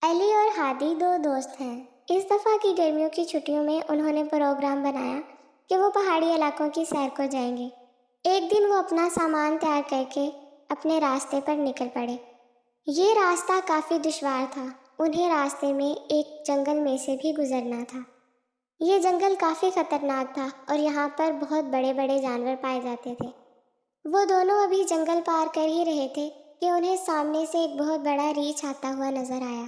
علی اور ہادی دو دوست ہیں۔ اس دفعہ کی گرمیوں کی چھٹیوں میں انہوں نے پروگرام بنایا کہ وہ پہاڑی علاقوں کی سیر کو جائیں گے۔ ایک دن وہ اپنا سامان تیار کر کے اپنے راستے پر نکل پڑے۔ یہ راستہ کافی دشوار تھا۔ انہیں راستے میں ایک جنگل میں سے بھی گزرنا تھا۔ یہ جنگل کافی خطرناک تھا اور یہاں پر بہت بڑے بڑے جانور پائے جاتے تھے۔ وہ دونوں ابھی جنگل پار کر ہی رہے تھے کہ انہیں سامنے سے ایک بہت بڑا ریچھ آتا ہوا نظر آیا۔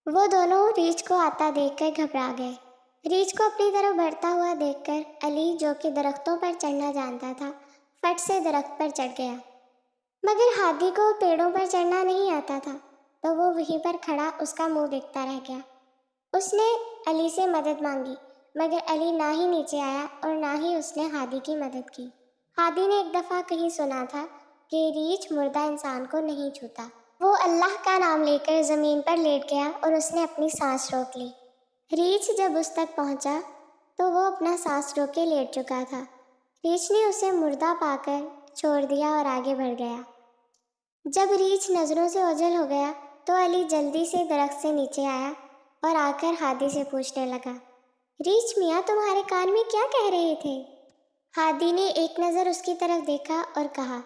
وہ دونوں ریچھ کو آتا دیکھ کر گھبرا گئے۔ ریچھ کو اپنی طرف بڑھتا ہوا دیکھ کر علی، جو کہ درختوں پر چڑھنا جانتا تھا، فٹ سے درخت پر چڑھ گیا۔ مگر ہادی کو پیڑوں پر چڑھنا نہیں آتا تھا، تو وہ وہیں پر کھڑا اس کا منہ دیکھتا رہ گیا۔ اس نے علی سے مدد مانگی، مگر علی نہ ہی نیچے آیا اور نہ ہی اس نے ہادی کی مدد کی۔ ہادی نے ایک دفعہ کہیں سنا تھا کہ ریچھ مردہ انسان کو نہیں چھوتا۔ وہ اللہ کا نام لے کر زمین پر لیٹ گیا اور اس نے اپنی سانس روک لی۔ ریچھ جب اس تک پہنچا تو وہ اپنا سانس روک کے لیٹ چکا تھا۔ ریچھ نے اسے مردہ پا کر چھوڑ دیا اور آگے بڑھ گیا۔ جب ریچھ نظروں سے اوجھل ہو گیا تو علی جلدی سے درخت سے نیچے آیا اور آ کر ہادی سے پوچھنے لگا، ریچھ میاں تمہارے کان میں کیا کہہ رہے تھے؟ ہادی نے ایک نظر اس کی طرف دیکھا اور کہا،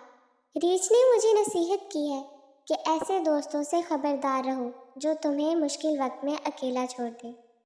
ریچھ نے مجھے نصیحت کی ہے کہ ایسے دوستوں سے خبردار رہو جو تمہیں مشکل وقت میں اکیلا چھوڑ دے۔